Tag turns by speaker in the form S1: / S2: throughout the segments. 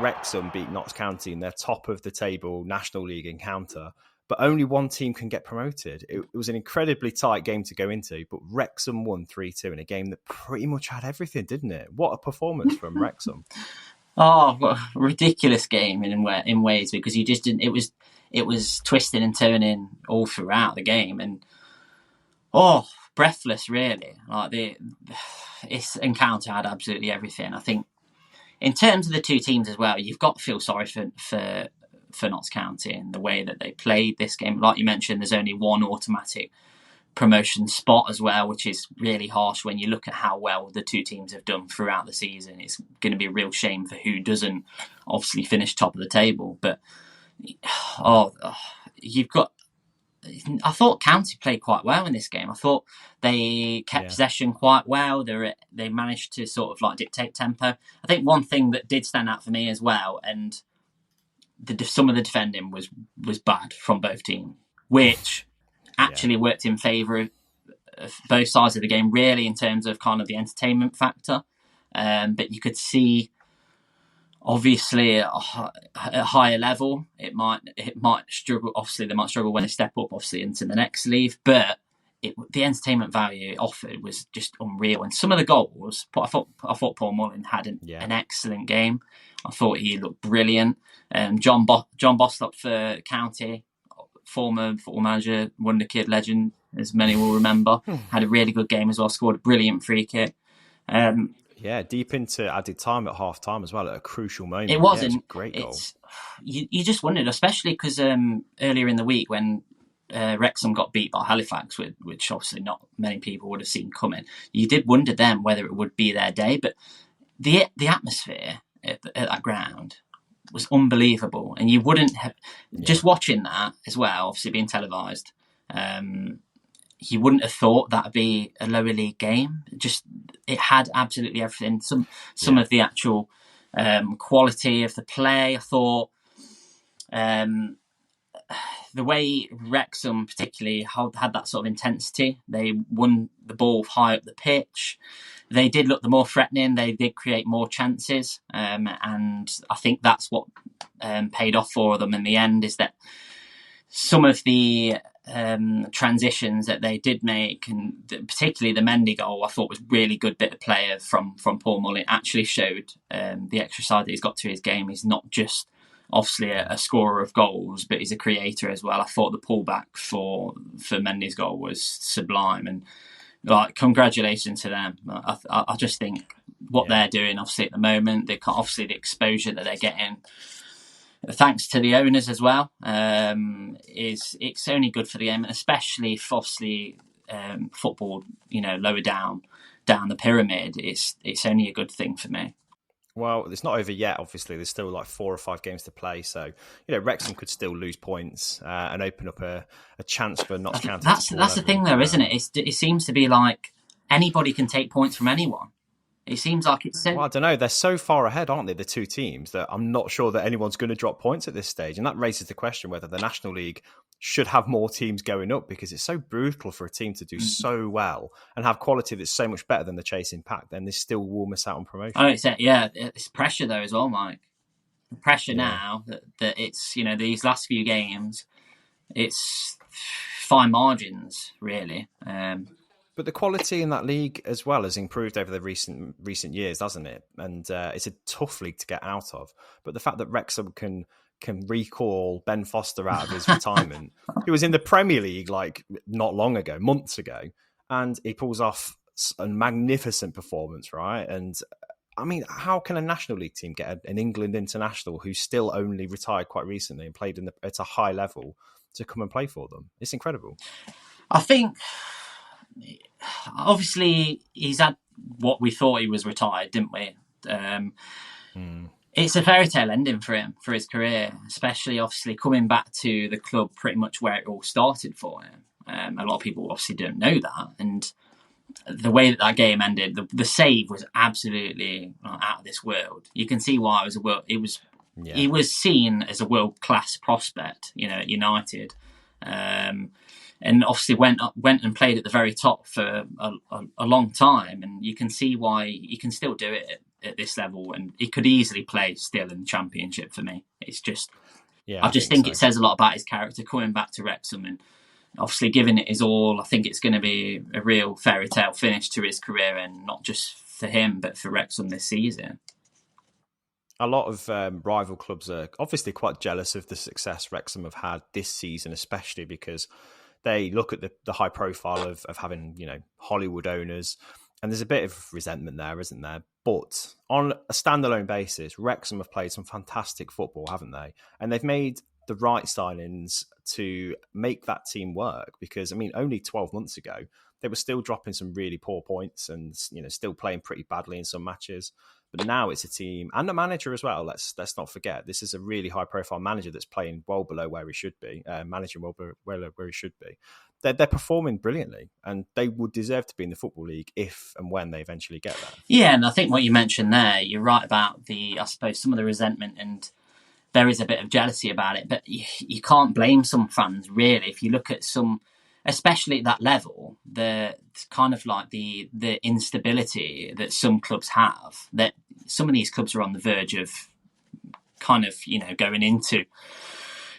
S1: Wrexham beat Notts County in their top of the table National League encounter, but only one team can get promoted. It was an incredibly tight game to go into, but Wrexham won 3-2 in a game that pretty much had everything, didn't it? What a performance from Wrexham.
S2: Oh, what a ridiculous game in ways, because you just didn't. It was twisting and turning all throughout the game, and breathless really. Like this encounter had absolutely everything. I think in terms of the two teams as well, you've got to feel sorry for Notts County and the way that they played this game. Like you mentioned, there's only one automatic promotion spot as well, which is really harsh when you look at how well the two teams have done throughout the season. It's going to be a real shame for who doesn't obviously finish top of the table. But you've got. I thought County played quite well in this game. I thought they kept possession quite well. They managed to sort of like dictate tempo. I think one thing that did stand out for me as well, and some of the defending was bad from both teams, which actually worked in favour of both sides of the game, really, in terms of kind of the entertainment factor. But you could see, obviously, at a higher level, it might struggle. Obviously, they might struggle when they step up, obviously, into the next sleeve. But the entertainment value it offered was just unreal. And some of the goals, I thought Paul Mullin had an excellent game. I thought he looked brilliant. John Bostock for County, former football manager, wonder kid legend, as many will remember, had a really good game as well. Scored a brilliant free kick.
S1: Deep into added time at half time as well, at a crucial moment.
S2: It wasn't.
S1: It was a great goal.
S2: You just wondered, especially because earlier in the week when Wrexham got beat by Halifax, which obviously not many people would have seen coming, you did wonder then whether it would be their day. But the atmosphere at that ground was unbelievable, and you wouldn't have just watching that as well, obviously being televised. You wouldn't have thought that'd be a lower league game. It had absolutely everything. Some of the actual quality of the play. I thought the way Wrexham particularly had that sort of intensity. They won the ball high up the pitch. They did look the more threatening. They did create more chances, and I think that's what paid off for them in the end. Is that some of the transitions that they did make, and particularly the Mendy goal, I thought was really good bit of play from Paul Mullin. Actually showed the extra side that he's got to his game. He's not just obviously a scorer of goals, but he's a creator as well. I thought the pullback for Mendy's goal was sublime, and congratulations to them. I just think what they're doing, obviously at the moment, obviously the exposure that they're getting, thanks to the owners as well, it's only good for the game, and especially if obviously football, lower down the pyramid, it's only a good thing for me.
S1: Well, it's not over yet, obviously. There's still like 4 or 5 games to play. So, Wrexham could still lose points and open up a chance for Notts County.
S2: That's the thing, though, isn't it? It seems to be like anybody can take points from anyone. It seems like it's so...
S1: Well, I don't know. They're so far ahead, aren't they, the two teams, that I'm not sure that anyone's going to drop points at this stage. And that raises the question whether the National League should have more teams going up, because it's so brutal for a team to do so well and have quality that's so much better than the chasing pack. Then they still will miss out on promotion.
S2: Oh, it's pressure, though, as well, Mike. The pressure now that it's, these last few games, it's fine margins, really.
S1: But the quality in that league as well has improved over the recent years, hasn't it? And it's a tough league to get out of. But the fact that Wrexham can recall Ben Foster out of his retirement, he was in the Premier League not long ago, months ago, and he pulls off a magnificent performance, right? And I mean, how can a National League team get an England international who's still only retired quite recently and played at a high level to come and play for them? It's incredible.
S2: I think... Obviously, he's had what we thought he was retired, didn't we? It's a fairy tale ending for him, for his career, especially obviously coming back to the club pretty much where it all started for him. A lot of people obviously don't know that. And the way that game ended, the save was absolutely out of this world. You can see why he was seen as a world-class prospect, at United. And obviously went and played at the very top for a long time, and you can see why he can still do it at this level, and he could easily play still in the Championship for me. It's just,
S1: Yeah,
S2: I just think it says a lot about his character coming back to Wrexham and obviously giving it his all. I think it's going to be a real fairy tale finish to his career, and not just for him, but for Wrexham this season.
S1: A lot of rival clubs are obviously quite jealous of the success Wrexham have had this season, especially because they look at the high profile of having, you know, Hollywood owners, and there's a bit of resentment there, isn't there? But on a standalone basis, Wrexham have played some fantastic football, haven't they? And they've made the right signings to make that team work, because, I mean, only 12 months ago, they were still dropping some really poor points and, you know, still playing pretty badly in some matches. But now it's a team and a manager as well. Let's not forget, this is a really high profile manager that's playing well below where he should be, managing well below where he should be. They're performing brilliantly, and they would deserve to be in the Football League if and when they eventually get there.
S2: Yeah, and I think what you mentioned there, you're right about I suppose, some of the resentment, and there is a bit of jealousy about it, but you can't blame some fans, really. If you look at some, especially at that level, the kind of like the instability that some clubs have, that some of these clubs are on the verge of kind of, you know, going into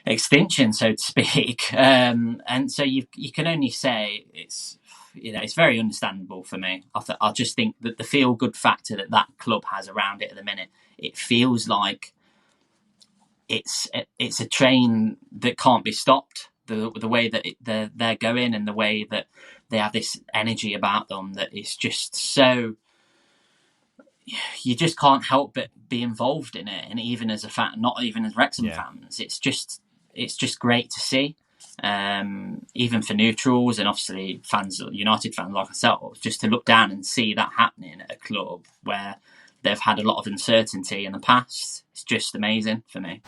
S2: extinction, so to speak. And so you can only say it's, you know, it's very understandable for me. I just think that the feel-good factor that club has around it at the minute, it feels like it's a train that can't be stopped. The way that they're going, and the way that they have this energy about them, that it's just so, you just can't help but be involved in it. And even as a fan, not even as Wrexham fans, it's just great to see. Even for neutrals and obviously fans, United fans like ourselves, just to look down and see that happening at a club where they've had a lot of uncertainty in the past. It's just amazing for me.